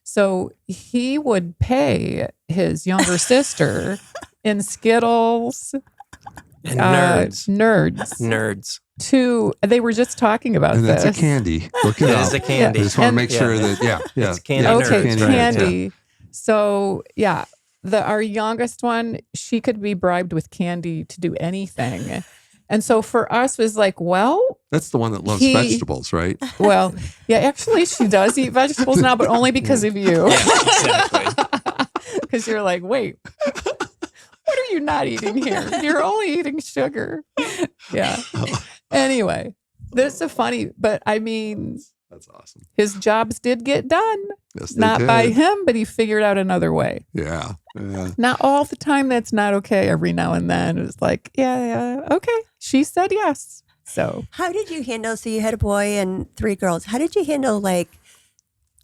So he would pay his younger sister in Skittles, and nerds. They were just talking about and this. That's a candy. Look it up. It's a candy. I just want to make sure that, It's candy. Okay, nerds, candy. Right? So, our youngest one, she could be bribed with candy to do anything. And so for us was like, well. That's the one that loves vegetables, right? Well, actually she does eat vegetables now, but only because of you. Yeah, exactly. Because you're like, wait. What are you not eating here? You're only eating sugar. Yeah. Anyway, this is funny, but I mean, that's awesome. His jobs did get done. Yes, they not did. by him, but he figured out another way. Yeah. Not all the time. That's not okay. Every now and then, it was like, okay. She said yes. So, how did you handle? So you had a boy and 3 girls. How did you handle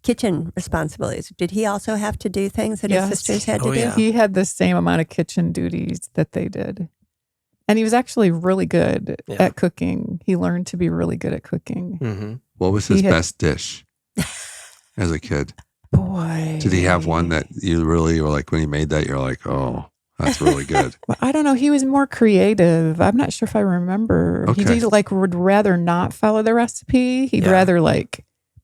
kitchen responsibilities? Did he also have to do things that his sisters had to do? Yeah. He had the same amount of kitchen duties that they did. And he was actually really good at cooking. He learned to be really good at cooking. Mm-hmm. What was his best dish as a kid? Boy. Did he have one that you really were like, when he made that, you're like, oh, that's really good? Well, I don't know. He was more creative. I'm not sure if I remember. Okay. He would rather not follow the recipe. He'd rather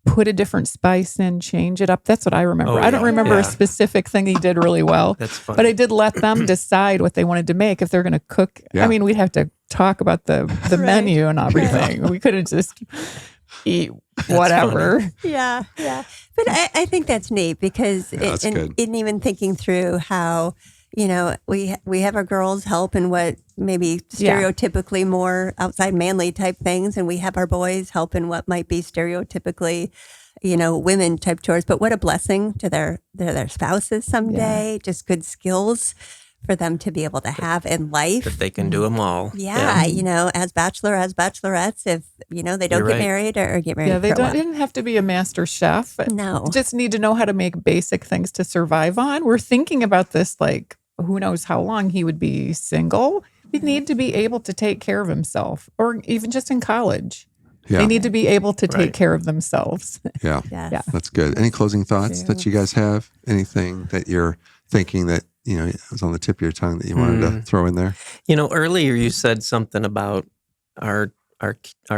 put a different spice in, change it up. That's what I remember. I don't remember a specific thing he did really well. That's funny. But I did let them decide what they wanted to make if they're going to cook. Yeah. I mean, we'd have to talk about the menu and everything. We couldn't just eat whatever. Yeah. But I think that's neat because in even thinking through how, we have our girls help in what maybe stereotypically more outside manly type things, and we have our boys help in what might be stereotypically, women type chores. But what a blessing to their spouses someday. Yeah. Just good skills for them to be able to have in life. That they can do them all. Yeah, as bachelorettes, if, they don't get married or get married. Yeah, they didn't have to be a master chef. No. Just need to know how to make basic things to survive on. We're thinking about this who knows how long he would be single. He'd need to be able to take care of himself, or even just in college. Yeah. They need to be able to take care of themselves. Yeah. Yes. Yeah. That's good. Any closing thoughts that you guys have? Anything that you're thinking that, was on the tip of your tongue that you wanted to throw in there? Earlier you said something about our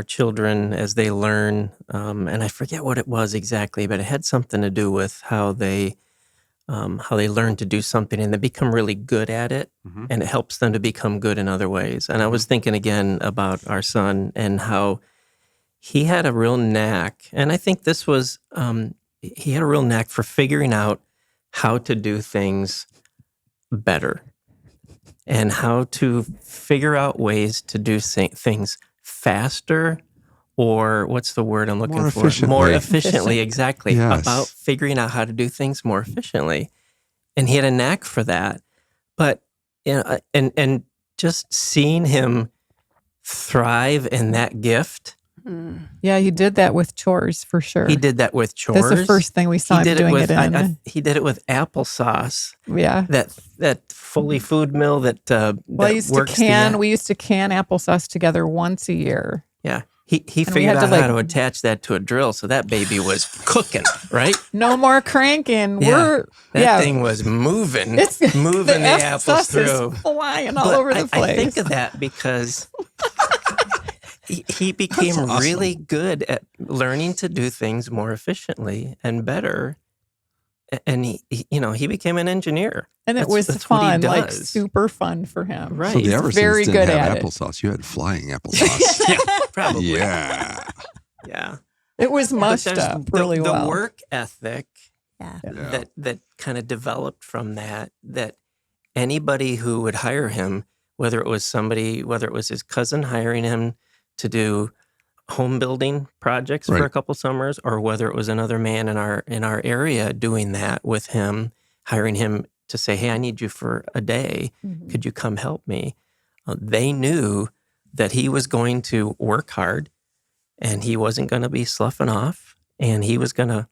children as they learn, and I forget what it was exactly, but it had something to do with how they learn to do something and they become really good at it, and it helps them to become good in other ways. And I was thinking again about our son and how he had a real knack, and I think this was, he had a real knack for figuring out how to do things better and how to figure out ways to do things faster, or what's the word I'm looking for? More efficiently, exactly. Yes. About figuring out how to do things more efficiently. And he had a knack for that. But, and just seeing him thrive in that gift. Yeah, he did that with Chores for sure. He did that with Chores. That's the first thing we saw him doing it in. He did it with applesauce. Yeah. That fully food mill that we used to can applesauce together once a year. Yeah. He figured out how to attach that to a drill, so that baby was cooking, right? No more cranking. Yeah. That thing was moving the apples through. Is flying all over the place. I think of that because he became really good at learning to do things more efficiently and better. And he became an engineer. And it was fun, like super fun for him. Right. So the Eversons very didn't good have at applesauce. You had flying applesauce. Yeah, probably. Yeah. It was mushed up really well. The work ethic Yeah. that kind of developed from that anybody who would hire him, whether it was his cousin hiring him to do home building projects for a couple summers, or whether it was another man in our area doing that with him, hiring him to say, hey, I need you for a day. Mm-hmm. Could you come help me? They knew that he was going to work hard and he wasn't going to be sloughing off, and he was going to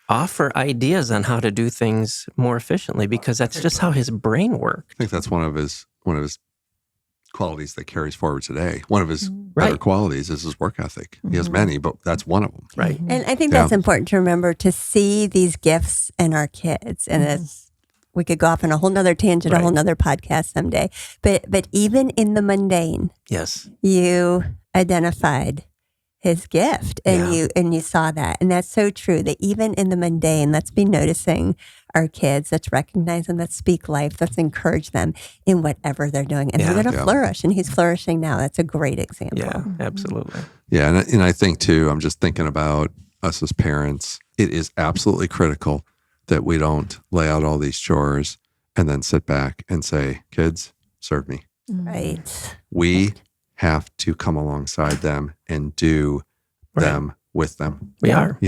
offer ideas on how to do things more efficiently, because that's just how his brain worked. I think that's one of his qualities that carries forward today. One of his better qualities is his work ethic. He has many, but that's one of them. Right. And I think that's important to remember, to see these gifts in our kids. And we could go off on a whole nother tangent, a whole nother podcast someday. But even in the mundane, yes, you identified his gift and you saw that. And that's so true, that even in the mundane, let's be noticing our kids, let's recognize them, let's speak life, let's encourage them in whatever they're doing. And they're going to flourish. And he's flourishing now. That's a great example. Yeah, absolutely. Yeah. And I think too, I'm just thinking about us as parents. It is absolutely critical that we don't lay out all these chores and then sit back and say, kids, serve me. Right. We have to come alongside them and do them with them. We are.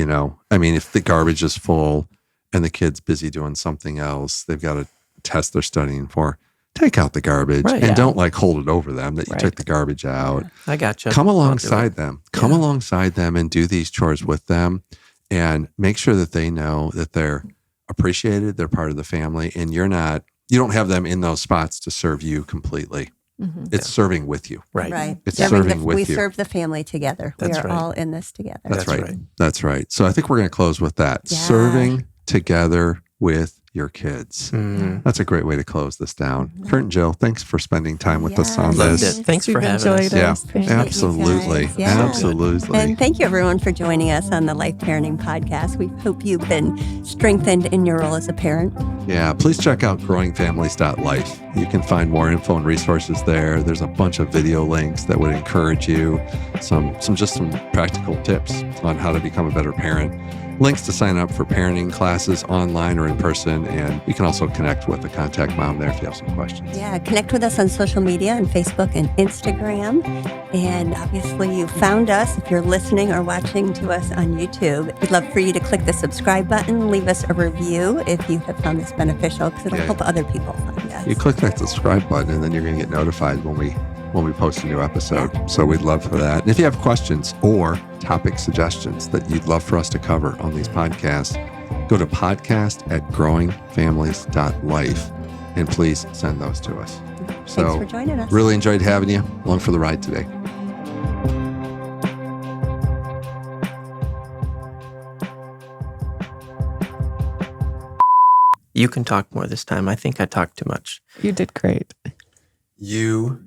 I mean, if the garbage is full and the kid's busy doing something else, they've got a test they're studying for, take out the garbage and don't hold it over them that you took the garbage out. I got you. Come alongside them. Come alongside them and do these chores with them, and make sure that they know that they're appreciated, they're part of the family, and you don't have them in those spots to serve you completely. Mm-hmm. It's serving with you. Right. It's serving with you. We serve the family together. We are all in this together. That's right. That's right. So I think we're going to close with that. Yeah. Serving together with your kids. Mm. That's a great way to close this down. Mm-hmm. Kurt and Jill, thanks for spending time with us on this. Thanks for having us. Yeah, absolutely. Absolutely. And thank you everyone for joining us on the Life Parenting Podcast. We hope you've been strengthened in your role as a parent. Yeah, please check out growingfamilies.life. You can find more info and resources there. There's a bunch of video links that would encourage you, some practical tips on how to become a better parent. Links to sign up for parenting classes online or in person. And you can also connect with the Contact Mom there if you have some questions. Yeah, connect with us on social media on Facebook and Instagram. And obviously you found us if you're listening or watching to us on YouTube. We'd love for you to click the subscribe button, leave us a review if you have found this beneficial, because it'll help other people find us. You click that subscribe button and then you're going to get notified when we post a new episode. So we'd love for that. And if you have questions or topic suggestions that you'd love for us to cover on these podcasts, go to podcast@growingfamilies.life and please send those to us. So thanks for joining us. Really enjoyed having you along for the ride today. You can talk more this time. I think I talked too much. You did great. You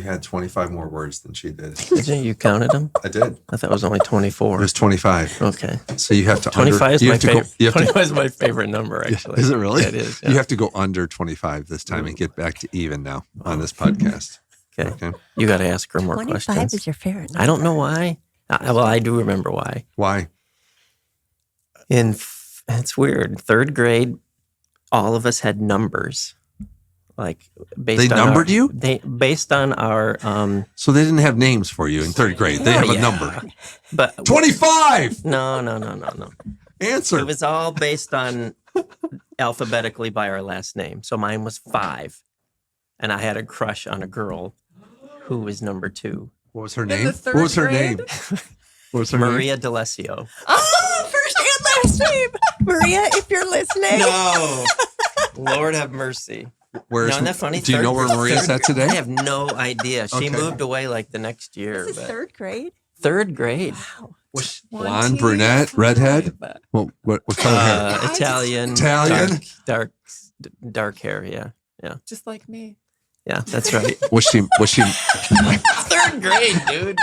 had 25 more words than she did. Did you counted them? I did. I thought it was only 24. It was 25. Okay. So you have to 25 is my favorite. 25 is my favorite number, actually. Is it really? Yeah, it is. Yeah. You have to go under 25 this time and get back to even now on this podcast. Okay. You got to ask her more 25 questions. is your favorite number. I don't know why. Well, I do remember why. Why? In It's weird. Third grade, all of us had numbers. Like they numbered you? They based on our. So they didn't have names for you in third grade. They have a number. But 25. No. Answer. It was all based on alphabetically by our last name. So mine was 5, and I had a crush on a girl who was number 2. What was her name? What was her name? What was her Maria name? D'Alessio. Oh, first and last name. Maria, if you're listening. No. Lord have mercy. Isn't that funny? Do you know where Maria's at today? I have no idea. She moved away like the next year. This is third grade? Third grade. Wow. Was blonde, brunette, redhead? What color hair? Italian. Dark hair, yeah. Just like me. Yeah, that's right. Was she Third grade, dude.